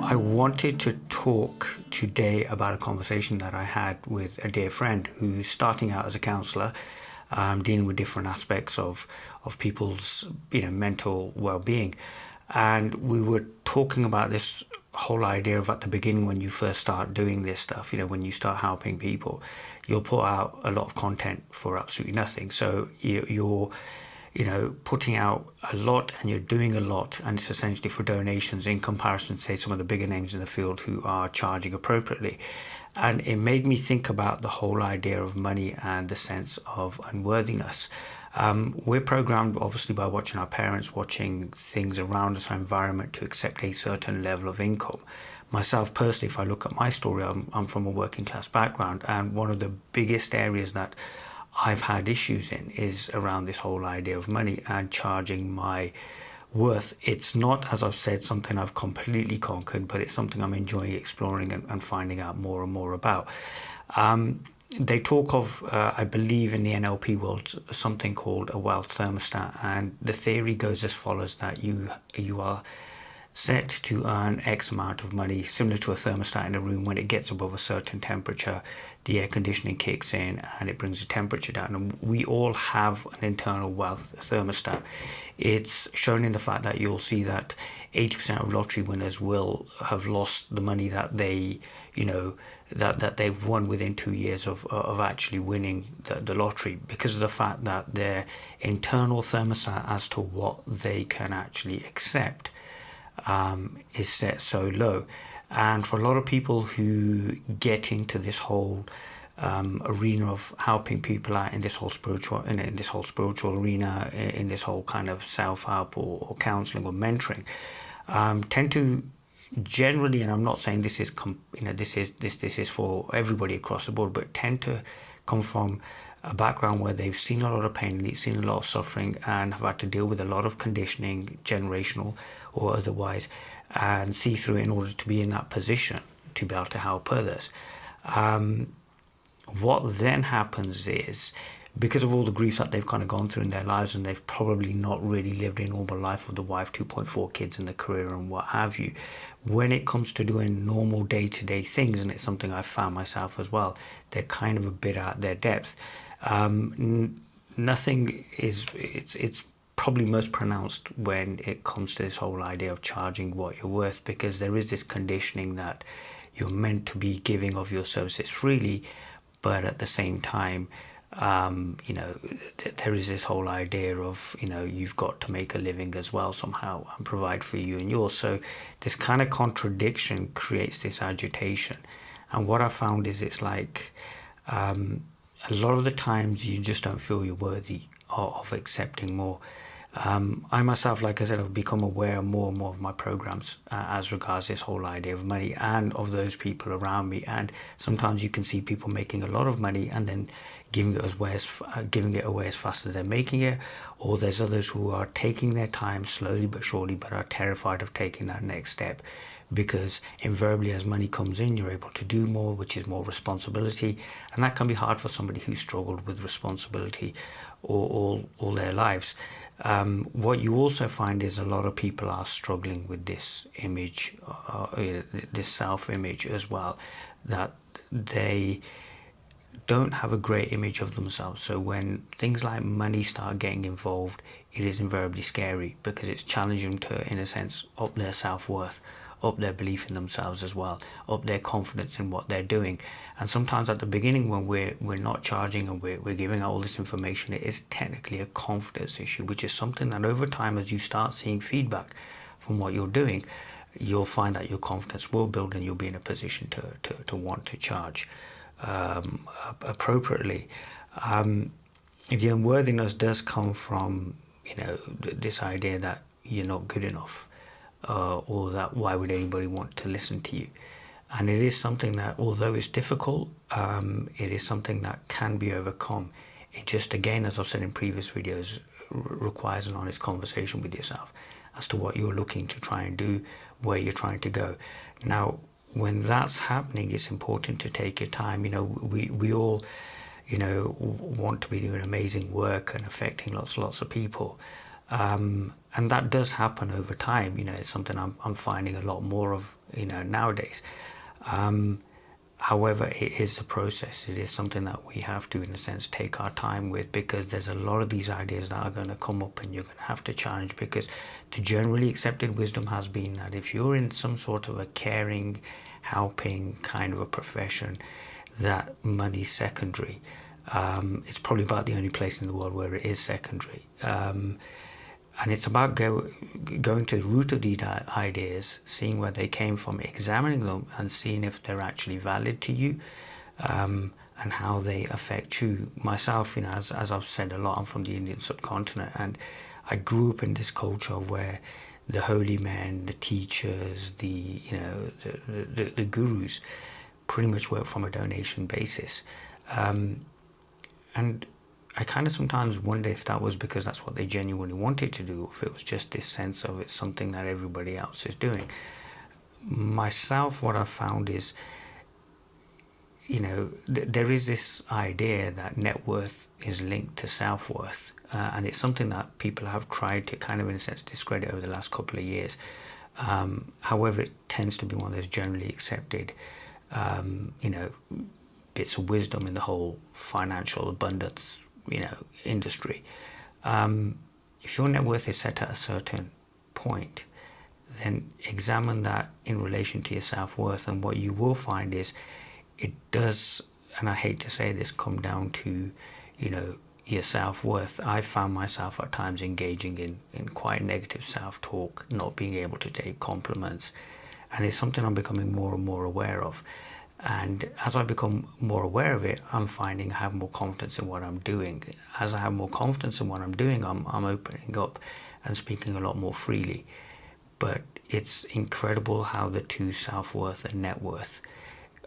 I wanted to talk today about a conversation that I had with a dear friend who's starting out as a counsellor, dealing with different aspects of people's mental well-being. And we were talking about this whole idea of, at the beginning, when you first start doing this stuff, when you start helping people, you'll put out a lot of content for absolutely nothing. So you're putting out a lot and you're doing a lot, and it's essentially for donations in comparison to, say, some of the bigger names in the field who are charging appropriately. And it made me think about the whole idea of money and the sense of unworthiness. We're programmed, obviously, by watching our parents, watching things around us, our environment, to accept a certain level of income. Myself personally, if I look at my story, I'm from a working class background, and one of the biggest areas that I've had issues in is around this whole idea of money and charging my worth. It's not, as I've said, something I've completely conquered, but it's something I'm enjoying exploring and finding out more and more about. They talk of, I believe in the NLP world, something called a wealth thermostat, and the theory goes as follows: that you are set to earn X amount of money, similar to a thermostat in a room. When it gets above a certain temperature, the air conditioning kicks in and it brings the temperature down. And we all have an internal wealth thermostat. It's shown in the fact that you'll see that 80% of lottery winners will have lost the money that they, that they've won within 2 years of actually winning the lottery, because of the fact that their internal thermostat as to what they can actually accept is set so low. And for a lot of people who get into this whole arena of helping people out in this whole spiritual arena, in this whole kind of self-help or counseling or mentoring, tend to generally, and I'm not saying this is this is for everybody across the board, but tend to come from a background where they've seen a lot of pain, they've seen a lot of suffering, and have had to deal with a lot of conditioning, generational or otherwise, and see through it in order to be in that position to be able to help others. What then happens is, because of all the grief that they've kind of gone through in their lives, and they've probably not really lived a normal life with the wife, 2.4 kids, and the career and what have you, when it comes to doing normal day-to-day things, and it's something I've found myself as well, they're kind of a bit out their depth. Nothing is, it's probably most pronounced when it comes to this whole idea of charging what you're worth, because there is this conditioning that you're meant to be giving of your services freely, but at the same time, there is this whole idea of, you've got to make a living as well somehow and provide for you and yours. So this kind of contradiction creates this agitation. And what I found is, it's like a lot of the times you just don't feel you're worthy of accepting more. I myself, like I said, I've become aware more and more of my programs as regards this whole idea of money and of those people around me. And sometimes you can see people making a lot of money and then giving it away as fast as they're making it, or there's others who are taking their time slowly but surely, but are terrified of taking that next step, because invariably as money comes in, you're able to do more, which is more responsibility, and that can be hard for somebody who's struggled with responsibility all their lives. What you also find is a lot of people are struggling with this image, this self-image as well, that they don't have a great image of themselves. So when things like money start getting involved, it is invariably scary, because it's challenging them to, in a sense, up their self-worth, up their belief in themselves as well, up their confidence in what they're doing. And sometimes at the beginning, when we're not charging and we're giving out all this information, it is technically a confidence issue, which is something that over time, as you start seeing feedback from what you're doing, you'll find that your confidence will build and you'll be in a position to want to charge appropriately. The unworthiness does come from, this idea that you're not good enough, or that why would anybody want to listen to you. And it is something that, although it's difficult, it is something that can be overcome. It just, again, as I've said in previous videos, requires an honest conversation with yourself as to what you're looking to try and do, where you're trying to go. Now, when that's happening, it's important to take your time. We all, want to be doing amazing work and affecting lots of people. And that does happen over time. It's something I'm finding a lot more of, nowadays. However, it is a process. It is something that we have to, in a sense, take our time with, because there's a lot of these ideas that are going to come up and you're going to have to challenge, because the generally accepted wisdom has been that if you're in some sort of a caring, helping kind of a profession, that money's secondary. It's probably about the only place in the world where it is secondary. And it's about going to the root of these ideas, seeing where they came from, examining them, and seeing if they're actually valid to you, and how they affect you. Myself, as I've said a lot, I'm from the Indian subcontinent, and I grew up in this culture where the holy men, the teachers, the gurus, pretty much work from a donation basis, and I kind of sometimes wonder if that was because that's what they genuinely wanted to do, or if it was just this sense of it's something that everybody else is doing. Myself, what I've found is, there is this idea that net worth is linked to self-worth, and it's something that people have tried to kind of, in a sense, discredit over the last couple of years. However, it tends to be one that's generally accepted, bits of wisdom in the whole financial abundance industry. If your net worth is set at a certain point, then examine that in relation to your self-worth, and what you will find is it does, and I hate to say this, come down to your self-worth. I found myself at times engaging in quite negative self-talk, not being able to take compliments, and it's something I'm becoming more and more aware of. And as I become more aware of it, I'm finding I have more confidence in what I'm doing. As I have more confidence in what I'm doing, I'm opening up and speaking a lot more freely. But it's incredible how the two, self-worth and net worth,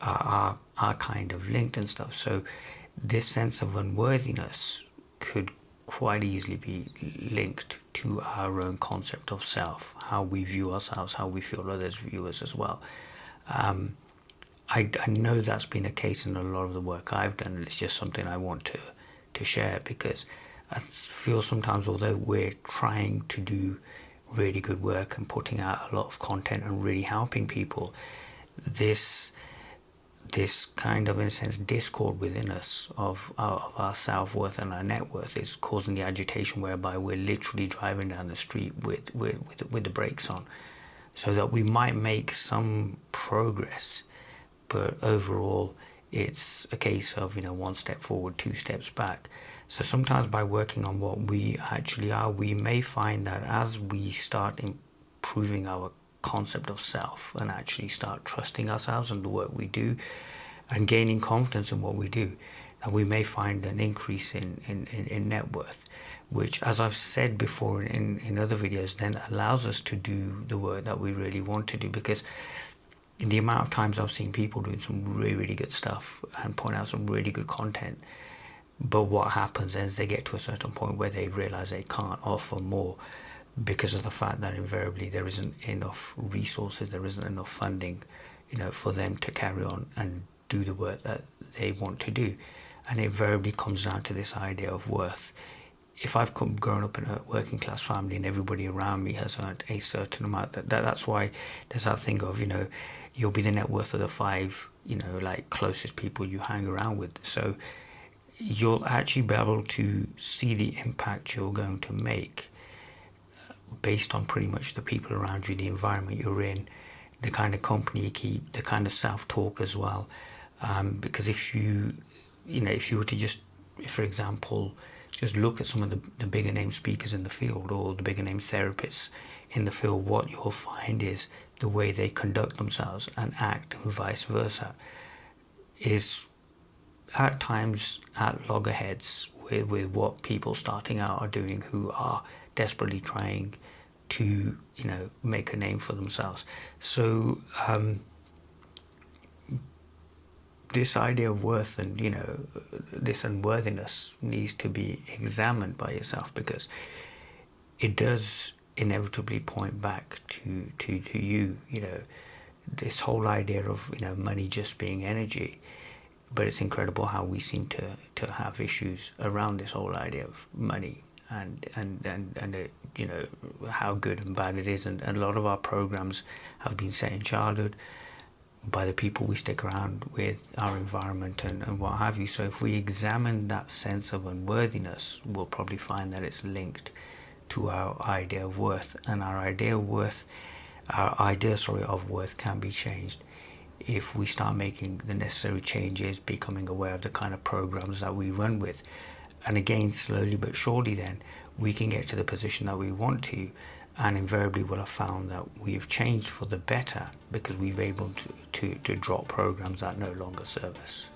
are kind of linked and stuff. So this sense of unworthiness could quite easily be linked to our own concept of self, how we view ourselves, how we feel others view us as well. I know that's been a case in a lot of the work I've done, and it's just something I want to share, because I feel sometimes, although we're trying to do really good work and putting out a lot of content and really helping people, this kind of, in a sense, discord within us of our self-worth and our net worth is causing the agitation whereby we're literally driving down the street with the brakes on, so that we might make some progress, but overall it's a case of one step forward, two steps back. So sometimes by working on what we actually are, we may find that as we start improving our concept of self and actually start trusting ourselves and the work we do and gaining confidence in what we do, that we may find an increase in net worth, which, as I've said before in other videos, then allows us to do the work that we really want to do. Because the amount of times I've seen people doing some really, really good stuff and point out some really good content, but what happens is they get to a certain point where they realize they can't offer more because of the fact that invariably there isn't enough resources, there isn't enough funding, for them to carry on and do the work that they want to do. And it invariably comes down to this idea of worth. If I've grown up in a working class family and everybody around me has earned a certain amount, that's why there's that thing of, you'll be the net worth of the five, closest people you hang around with. So you'll actually be able to see the impact you're going to make based on pretty much the people around you, the environment you're in, the kind of company you keep, the kind of self-talk as well. Because if you were to just, for example, just look at some of the bigger name speakers in the field or the bigger name therapists in the field, what you'll find is the way they conduct themselves and act and vice versa is at times at loggerheads with what people starting out are doing who are desperately trying to make a name for themselves. So this idea of worth and this unworthiness needs to be examined by yourself, because it does inevitably point back to you. This whole idea of money just being energy, But it's incredible how we seem to have issues around this whole idea of money and you know, how good and bad it is. And a lot of our programs have been set in childhood by the people we stick around with, our environment and what have you. So if we examine that sense of unworthiness, we'll probably find that it's linked to our idea of worth. And our idea of worth can be changed if we start making the necessary changes, becoming aware of the kind of programs that we run with. And again, slowly but surely, then we can get to the position that we want to, and invariably we'll have found that we've changed for the better because we've been able to drop programs that no longer serve us.